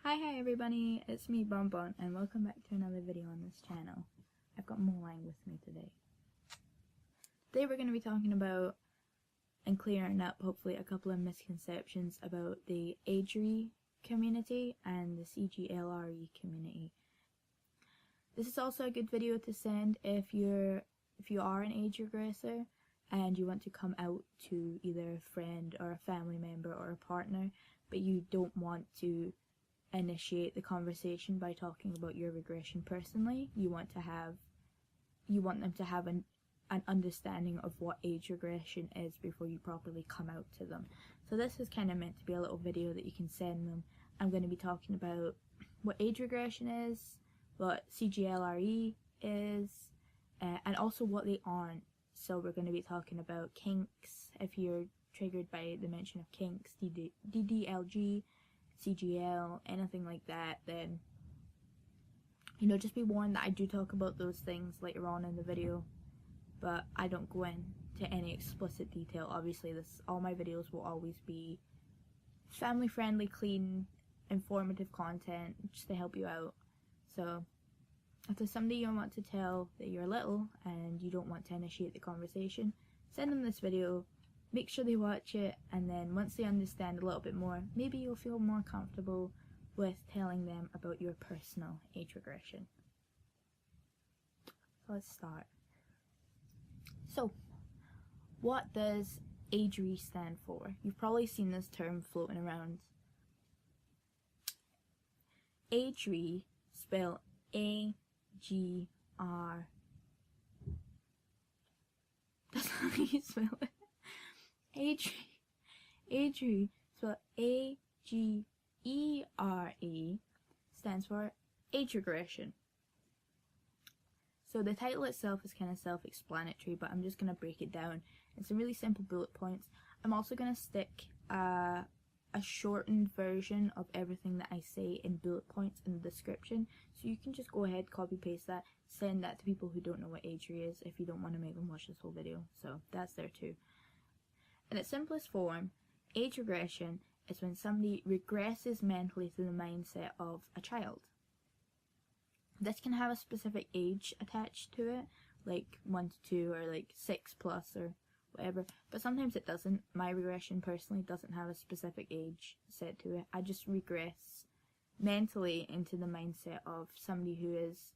Hi everybody, it's me Bonbon and welcome back to another video on this channel. I've got Molang with me today. Today we're going to be talking about and clearing up hopefully a couple of misconceptions about the AgeRe community and the CGLRE community. This is also a good video to send if you are an age regressor and you want to come out to either a friend or a family member or a partner, but you don't want to initiate the conversation by talking about your regression personally. You want them to have an understanding of what age regression is before you properly come out to them. So this is kind of meant to be a little video that you can send them. I'm going to be talking about what age regression is, what CGLRE is, and also what they aren't. So we're going to be talking about kinks, if you're triggered by the mention of kinks, DDLG, CGL, anything like that, then just be warned that I do talk about those things later on in the video, but I don't go into any explicit detail. Obviously all my videos will always be family friendly, clean, informative content just to help you out. So if there's somebody you want to tell that you're little and you don't want to initiate the conversation, send them this video. Make sure they watch it, and then once they understand a little bit more, maybe you'll feel more comfortable with telling them about your personal age regression. So let's start. So, what does AgeRe stand for? You've probably seen this term floating around. AgeRe, spelled A-G-R. That's how you spell it. AgeRe, spelled A-G-E-R-E, stands for age regression. So the title itself is kind of self-explanatory, but I'm just going to break it down in some really simple bullet points. I'm also going to stick a shortened version of everything that I say in bullet points in the description, so you can just go ahead, copy paste that, send that to people who don't know what AgeRe is if you don't want to make them watch this whole video. So that's there too. In its simplest form, age regression is when somebody regresses mentally to the mindset of a child. This can have a specific age attached to it, like 1 to 2 or like 6 plus or whatever, but sometimes it doesn't. My regression personally doesn't have a specific age set to it. I just regress mentally into the mindset of somebody who is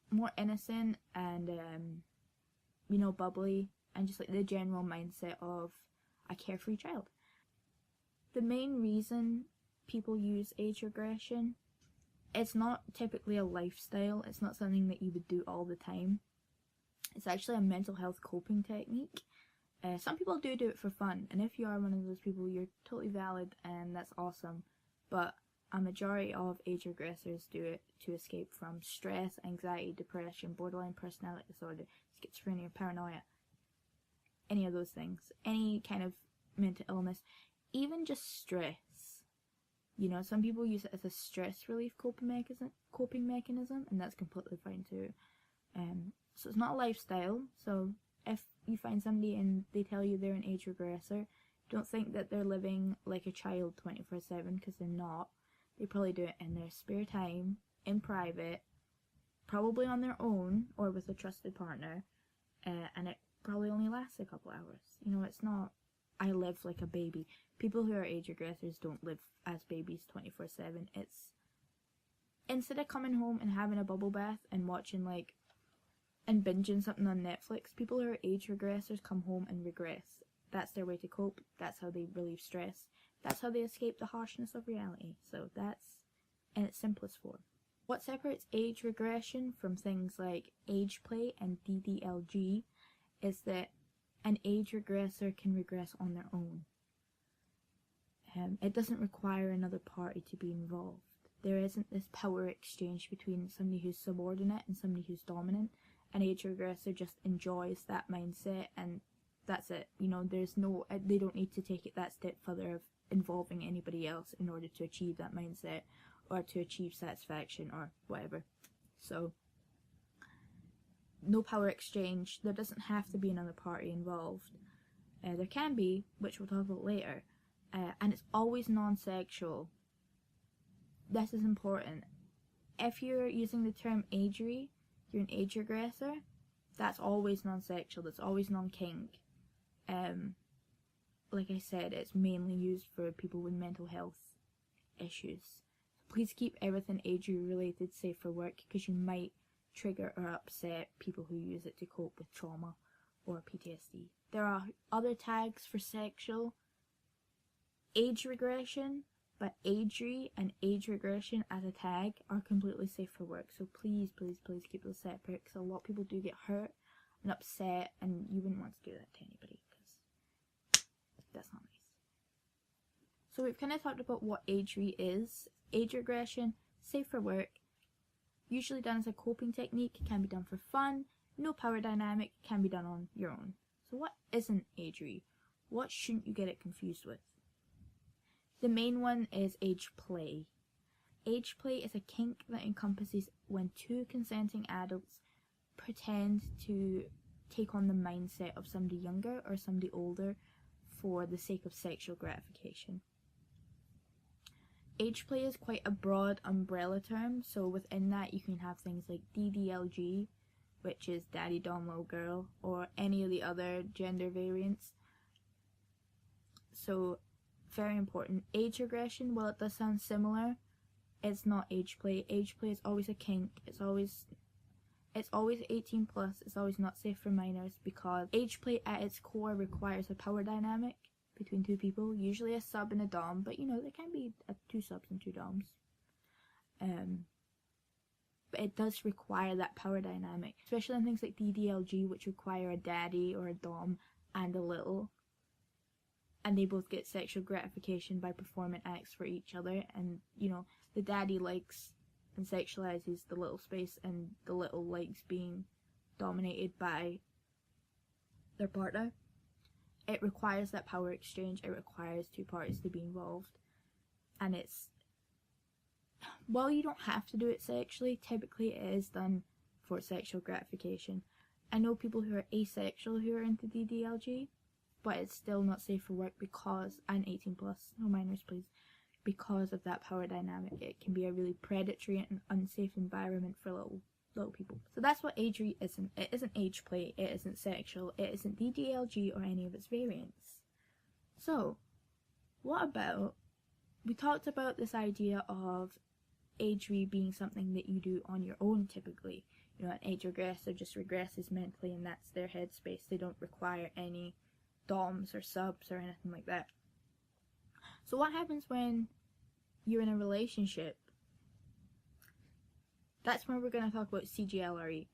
more innocent and bubbly, and just like the general mindset of a carefree child. The main reason people use age regression, it's not typically a lifestyle, it's not something that you would do all the time. It's actually a mental health coping technique. Some people do it for fun, and if you are one of those people, you're totally valid and that's awesome, but a majority of age regressors do it to escape from stress, anxiety, depression, borderline personality disorder, schizophrenia, paranoia, any of those things, any kind of mental illness, even just stress. Some people use it as a stress relief coping mechanism, and that's completely fine too. So it's not a lifestyle. So if you find somebody and they tell you they're an age regressor, don't think that they're living like a child 24/7, because they're not. They probably do it in their spare time, in private, probably on their own or with a trusted partner, and it probably only lasts a couple hours. It's not, I live like a baby. People who are age regressors don't live as babies 24/7. It's, instead of coming home and having a bubble bath and watching and binging something on Netflix, people who are age regressors come home and regress. That's their way to cope. That's how they relieve stress. That's how they escape the harshness of reality. So that's in its simplest form. What separates age regression from things like Ageplay and DDLG is that an age regressor can regress on their own. It doesn't require another party to be involved. There isn't this power exchange between somebody who's subordinate and somebody who's dominant. An age regressor just enjoys that mindset, and that's it. There's no, they don't need to take it that step further of involving anybody else in order to achieve that mindset or to achieve satisfaction or whatever. So no power exchange. There doesn't have to be another party involved. There can be, which we'll talk about later, and it's always non-sexual. this is important. If you're using the term AgeRe, you're an AgeRegressor. That's always non-sexual. That's always non-kink. Like I said, it's mainly used for people with mental health issues. Please keep everything AgeRe related safe for work, because you might trigger or upset people who use it to cope with trauma or PTSD. There are other tags for sexual age regression, but AgeRe and age regression as a tag are completely safe for work. So please, please, please keep those separate, because a lot of people do get hurt and upset, and you wouldn't want to do that to anybody, because that's not nice. So we've kind of talked about what AgeRe is. Age regression, safe for work, usually done as a coping technique, can be done for fun, no power dynamic, can be done on your own. So what isn't AgeRe? What shouldn't you get it confused with? The main one is Ageplay. Ageplay is a kink that encompasses when two consenting adults pretend to take on the mindset of somebody younger or somebody older for the sake of sexual gratification. Ageplay is quite a broad umbrella term, so within that you can have things like DDLG, which is daddy dom little girl, or any of the other gender variants. So very important. Age regression, while it does sound similar, it's not Ageplay. Ageplay is always a kink. It's always 18 plus. It's always not safe for minors, because Ageplay at its core requires a power dynamic between two people, usually a sub and a dom, but you know, there can be two subs and two doms. But it does require that power dynamic, especially in things like DDLG, which require a daddy or a dom and a little, and they both get sexual gratification by performing acts for each other, and you know, the daddy likes and sexualizes the little space, and the little likes being dominated by their partner. It requires that power exchange. It requires two parties to be involved, and it's, while you don't have to do it sexually, typically it is done for sexual gratification. I know people who are asexual who are into DDLG, but it's still not safe for work because, and 18 plus, no minors please, because of that power dynamic. It can be a really predatory and unsafe environment for little people. So that's what AgeRe isn't. It isn't Ageplay, it isn't sexual, it isn't DDLG or any of its variants. So, what about, we talked about this idea of AgeRe being something that you do on your own typically. You know, an AgeRegressor just regresses mentally and that's their headspace. They don't require any doms or subs or anything like that. So what happens when you're in a relationship? That's when we're going to talk about CGLRE.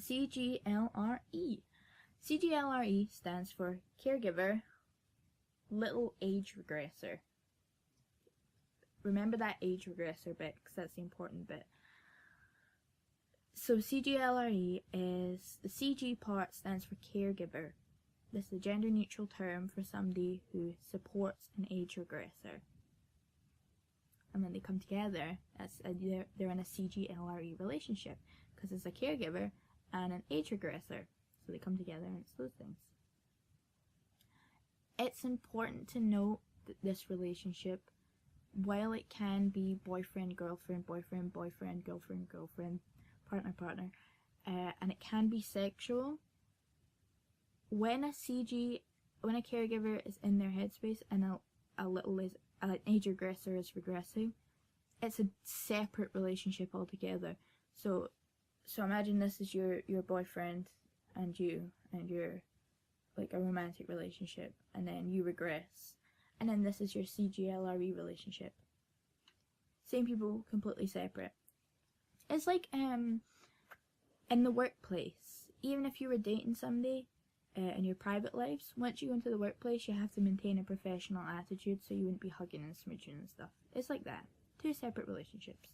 CGLRE. CGLRE stands for Caregiver Little AgeRegressor. Remember that AgeRegressor bit, because that's the important bit. So CGLRE is, the CG part stands for caregiver. This is a gender neutral term for somebody who supports an AgeRegressor. And when they come together, they're in a CGLRE relationship, because it's a caregiver and an AgeRegressor. So they come together and it's those things. It's important to note that this relationship, while it can be boyfriend, girlfriend, boyfriend, boyfriend, girlfriend, girlfriend, partner, partner, and it can be sexual, when a caregiver is in their headspace and an AgeRegressor is regressing, it's a separate relationship altogether. So imagine this is your boyfriend and you're like a romantic relationship, and then you regress, and then this is your CGLRE relationship. Same people, completely separate. It's like in the workplace. Even if you were dating somebody in your private lives, once you go into the workplace, you have to maintain a professional attitude, so you wouldn't be hugging and smooching and stuff. It's like that. Two separate relationships.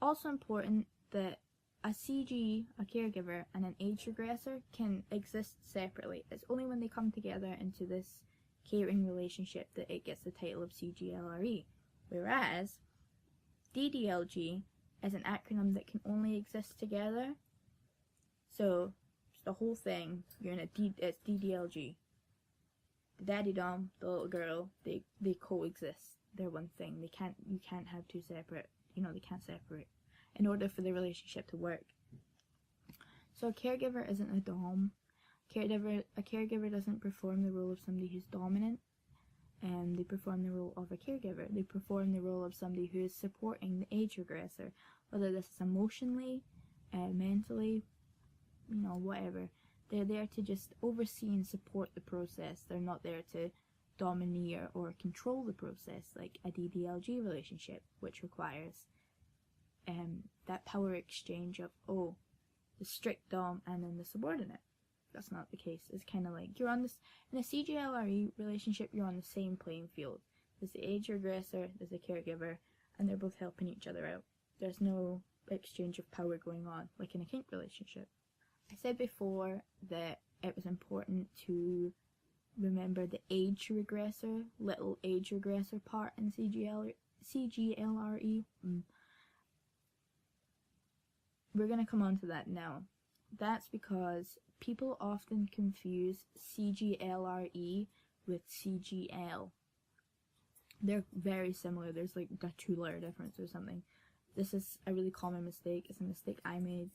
Also important that a CG, a caregiver, and an AgeRegressor can exist separately. It's only when they come together into this caring relationship that it gets the title of CGLRE. Whereas DDLG is an acronym that can only exist together. So the whole thing, you're in it's DDLG. The daddy dom, the little girl, they coexist. they're one thing. You can't have two separate, they can't separate in order for the relationship to work. So a caregiver isn't a dom. A caregiver doesn't perform the role of somebody who's dominant. They perform the role of a caregiver. They perform the role of somebody who is supporting the age regressor, whether this is emotionally, mentally, whatever. They're there to just oversee and support the process. They're not there to domineer or control the process like a DDLG relationship, which requires that power exchange of, the strict dom and then the subordinate. That's not the case. It's kind of like you're on this, in a CGLRE relationship, you're on the same playing field. There's the age regressor, there's the caregiver, and they're both helping each other out. There's no exchange of power going on like in a kink relationship. I said before that it was important to remember the age regressor, little age regressor part in CGLRE. We're going to come on to that now. That's because people often confuse CGLRE with CGL. They're very similar. There's like a 2-letter difference or something. This is a really common mistake. It's a mistake I made.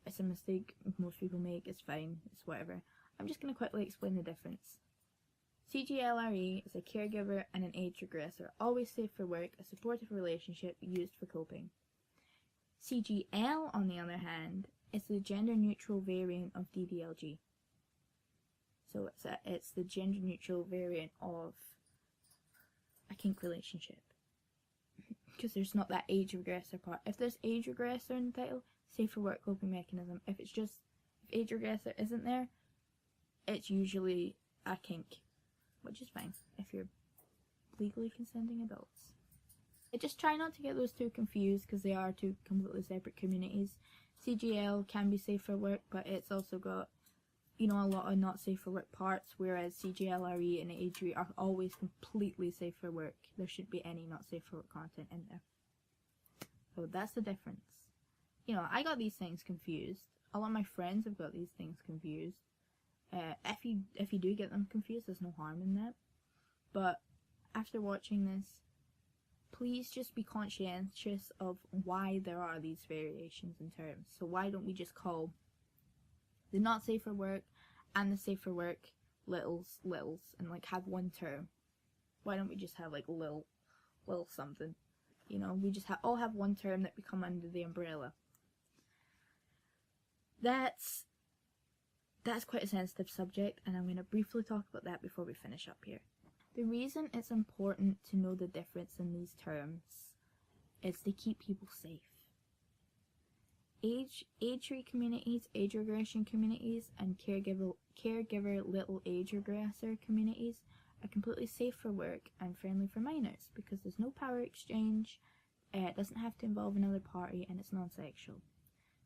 It's a mistake most people make. It's fine. It's whatever. I'm just going to quickly explain the difference. CGLRE is a caregiver and an age regressor, always safe for work, a supportive relationship used for coping. CGL, on the other hand, is the gender-neutral variant of DDLG. So it's the gender-neutral variant of a kink relationship. Because there's not that age regressor part. If there's age regressor in the title, safe for work coping mechanism. If age regressor isn't there, it's usually a kink, which is fine if you're legally consenting adults. I just try not to get those two confused because they are two completely separate communities. CGL can be safe for work, but it's also got, a lot of not safe for work parts, whereas CGLRE and AgeRe are always completely safe for work. There shouldn't be any not safe for work content in there. So that's the difference. I got these things confused. A lot of my friends have got these things confused. If you do get them confused, there's no harm in that. But after watching this, please just be conscientious of why there are these variations in terms. So why don't we just call the not safe for work and the safe for work littles, and like have one term? Why don't we just have like lil something? We just all have one term that we come under the umbrella. That's quite a sensitive subject, and I'm going to briefly talk about that before we finish up here. The reason it's important to know the difference in these terms is to keep people safe. AgeRe communities, age regression communities, and caregiver little AgeRegressor communities are completely safe for work and friendly for minors because there's no power exchange, it doesn't have to involve another party, and it's non-sexual.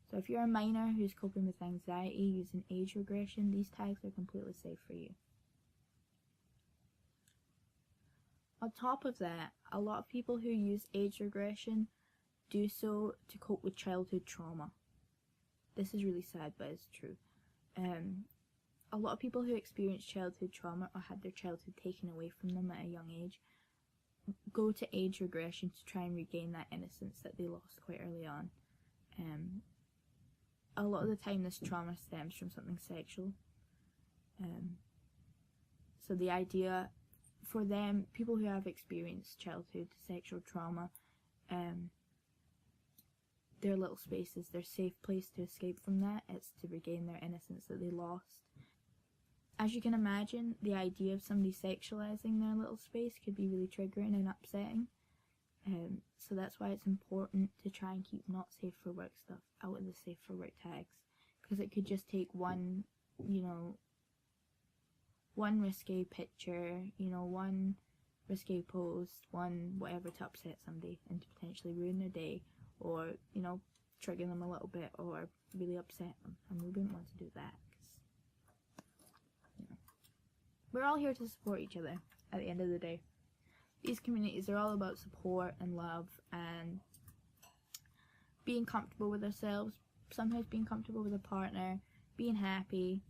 So if you're a minor who's coping with anxiety using age regression, these tags are completely safe for you. On top of that, a lot of people who use age regression do so to cope with childhood trauma. This is really sad, but it's true. A lot of people who experience childhood trauma or had their childhood taken away from them at a young age go to age regression to try and regain that innocence that they lost quite early on. A lot of the time this trauma stems from something sexual. So the idea for them, people who have experienced childhood sexual trauma, their little space is their safe place to escape from that. It's to regain their innocence that they lost. As you can imagine, the idea of somebody sexualizing their little space could be really triggering and upsetting. So that's why it's important to try and keep not safe for work stuff out of the safe for work tags, because it could just take one risque picture, one risque post, one whatever to upset somebody and to potentially ruin their day, or trigger them a little bit or really upset them, and we wouldn't want to do that because we're all here to support each other at the end of the day. These communities are all about support and love and being comfortable with ourselves, sometimes being comfortable with a partner, being happy,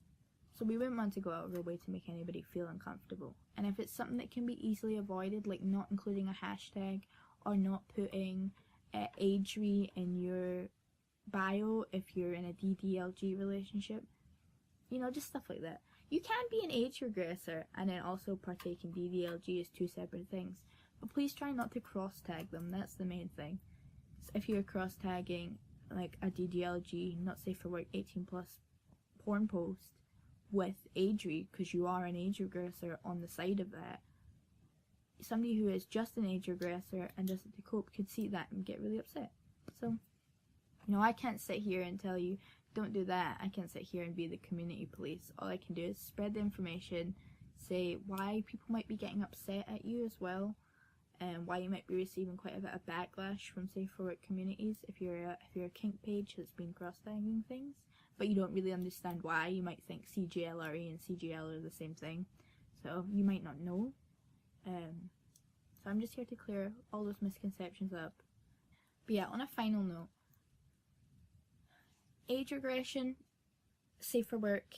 So we wouldn't want to go out of our way to make anybody feel uncomfortable. And if it's something that can be easily avoided, like not including a hashtag or not putting AgeRe in your bio if you're in a DDLG relationship, you know, just stuff like that. You can be an age regressor and then also partake in DDLG as two separate things. But please try not to cross-tag them, that's the main thing. So if you're cross-tagging like a DDLG, not safe for work 18+ porn post with AgeRe, because you are an age regressor on the side of that, somebody who is just an age regressor and doesn't cope could see that and get really upset. So, you know, I can't sit here and tell you, don't do that. I can't sit here and be the community police. All I can do is spread the information, say why people might be getting upset at you as well, and why you might be receiving quite a bit of backlash from safe for work communities if you're a kink page that's been cross-tagging things, but you don't really understand why. You might think CGLRE and CGL are the same thing, so you might not know. So I'm just here to clear all those misconceptions up. But yeah, on a final note, age regression, safe for work,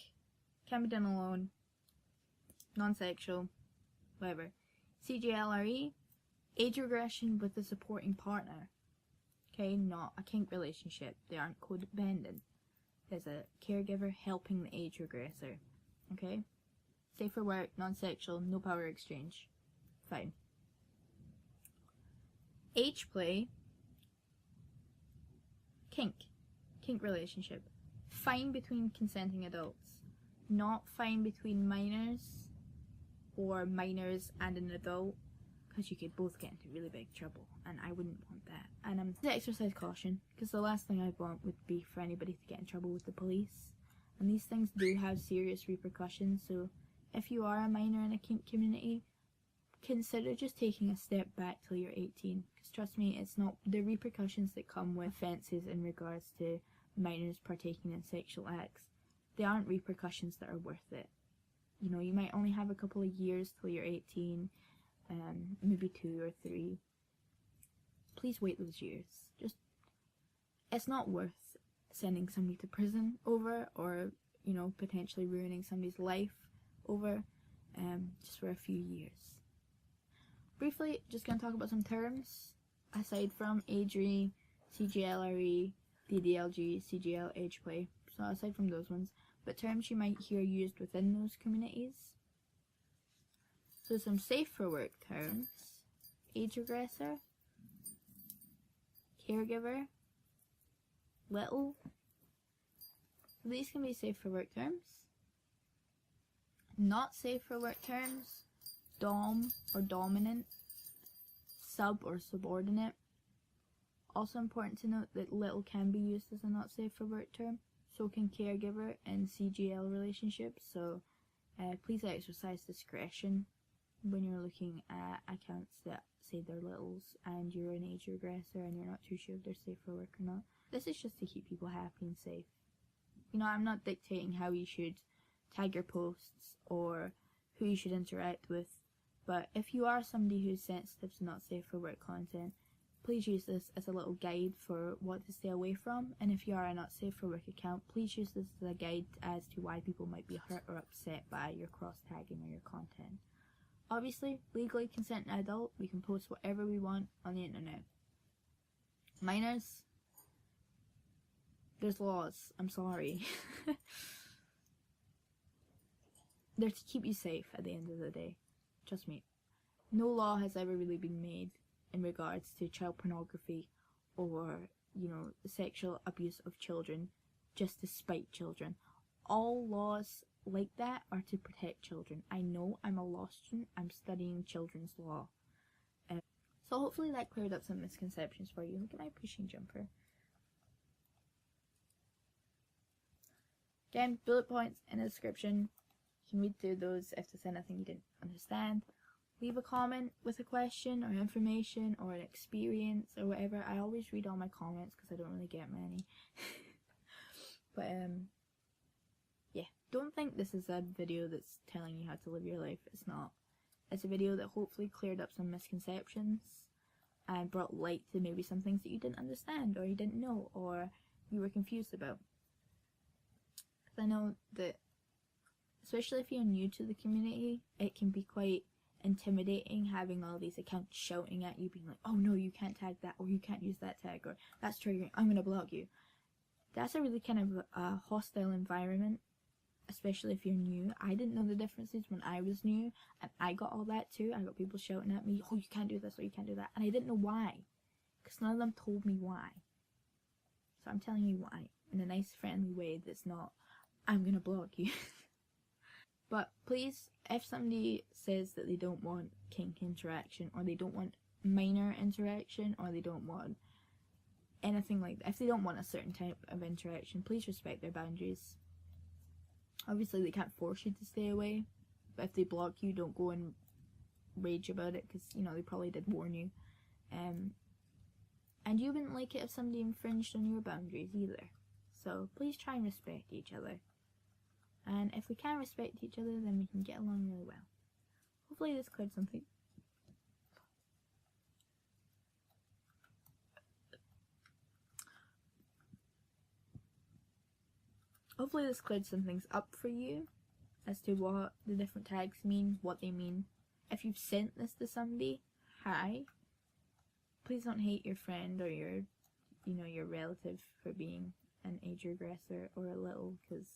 can be done alone, non-sexual, whatever. CGLRE, age regression with a supporting partner. Okay, not a kink relationship. They aren't codependent. There's a caregiver helping the age regressor. Okay? Safe for work, non-sexual, no power exchange. Fine. Ageplay, kink relationship. Fine between consenting adults. Not fine between minors or minors and an adult, because you could both get into really big trouble, and I wouldn't want that. And exercise caution, because the last thing I'd want would be for anybody to get in trouble with the police. And these things do have serious repercussions, so if you are a minor in a kink community, consider just taking a step back till you're 18, because trust me, it's not the repercussions that come with offences in regards to minors partaking in sexual acts. They aren't repercussions that are worth it. You know, you might only have a couple of years till you're 18, maybe 2 or 3. Please wait those years. It's not worth sending somebody to prison over, or, you know, potentially ruining somebody's life over, just for a few years. Briefly, just going to talk about some terms aside from AgeRe, CGLRE, DDLG, CGL, Ageplay. So aside from those ones, but terms you might hear used within those communities. So some safe for work terms: age regressor, caregiver, little. So these can be safe for work terms. Not safe for work terms: dom or dominant, sub or subordinate. Also important to note that little can be used as a not safe for work term, so can caregiver and CGL relationships, so please exercise discretion when you're looking at accounts that say they're littles and you're an age regressor and you're not too sure if they're safe for work or not. This is just to keep people happy and safe. You know, I'm not dictating how you should tag your posts or who you should interact with, but if you are somebody who's sensitive to not safe for work content, please use this as a little guide for what to stay away from. And if you are a not safe for work account, please use this as a guide as to why people might be hurt or upset by your cross-tagging or your content. Obviously, legally consenting adult, we can post whatever we want on the internet. Minors, there's laws, I'm sorry. They're to keep you safe at the end of the day. Trust me. No law has ever really been made in regards to child pornography or, you know, sexual abuse of children just to spite children. All laws like that are to protect children. I know, I'm a law student, I'm studying children's law. So hopefully that cleared up some misconceptions for you. Look at my pushing jumper. Again, bullet points in the description. You can read through those if there's anything you didn't understand. Leave a comment with a question or information or an experience or whatever. I always read all my comments because I don't really get many. But yeah, don't think this is a video that's telling you how to live your life. It's not. It's a video that hopefully cleared up some misconceptions and brought light to maybe some things that you didn't understand or you didn't know or you were confused about. Because I know that especially if you're new to the community, it can be quite intimidating having all these accounts shouting at you, being like, oh no, you can't tag that, or you can't use that tag, or that's triggering, I'm gonna block you. That's a really kind of a hostile environment, especially if you're new. I didn't know the differences when I was new, and I got all that too. I got people shouting at me, oh, you can't do this, or you can't do that, and I didn't know why, because none of them told me why. So I'm telling you why, in a nice, friendly way that's not, I'm gonna block you. But please, if somebody says that they don't want kink interaction, or they don't want minor interaction, or they don't want anything like that, if they don't want a certain type of interaction, please respect their boundaries. Obviously they can't force you to stay away, but if they block you, don't go and rage about it, because, you know, they probably did warn you. And you wouldn't like it if somebody infringed on your boundaries either. So please try and respect each other. And if we can respect each other, then we can get along really well. Hopefully this cleared something. Hopefully this cleared some things up for you as to what the different tags mean, what they mean. If you've sent this to somebody, hi. Please don't hate your friend or your, you know, your relative for being an age regressor or a little, because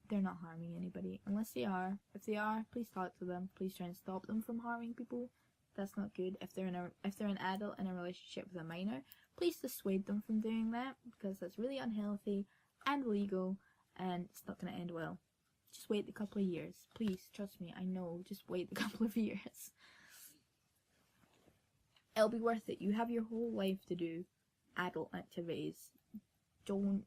they're not harming anybody, unless they are. If they are, please talk to them. Please try and stop them from harming people. That's not good. If they're an adult in a relationship with a minor, please dissuade them from doing that, because that's really unhealthy and illegal, and it's not going to end well. Just wait a couple of years. Please, trust me, I know. Just wait a couple of years. It'll be worth it. You have your whole life to do adult activities. Don't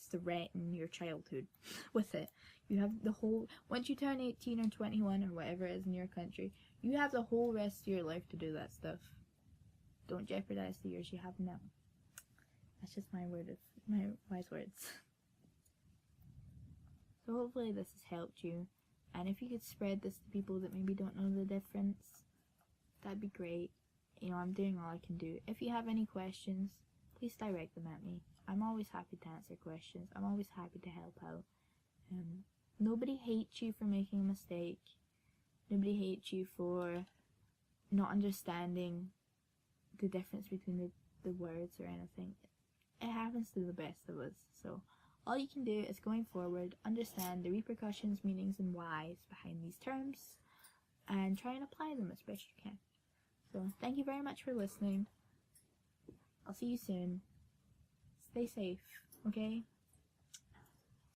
threaten your childhood with it. You have the whole, once you turn 18 or 21 or whatever it is in your country, you have the whole rest of your life to do that stuff. Don't jeopardize the years you have now. That's just my wise words. So hopefully this has helped you, and if you could spread this to people that maybe don't know the difference, that'd be great. You know, I'm doing all I can do. If you have any questions, please direct them at me. I'm always happy to answer questions. I'm always happy to help out. Nobody hates you for making a mistake. Nobody hates you for not understanding the difference between the words or anything. It happens to the best of us. So all you can do is, going forward, understand the repercussions, meanings, and whys behind these terms, and try and apply them as best you can. So thank you very much for listening. I'll see you soon. Stay safe, okay?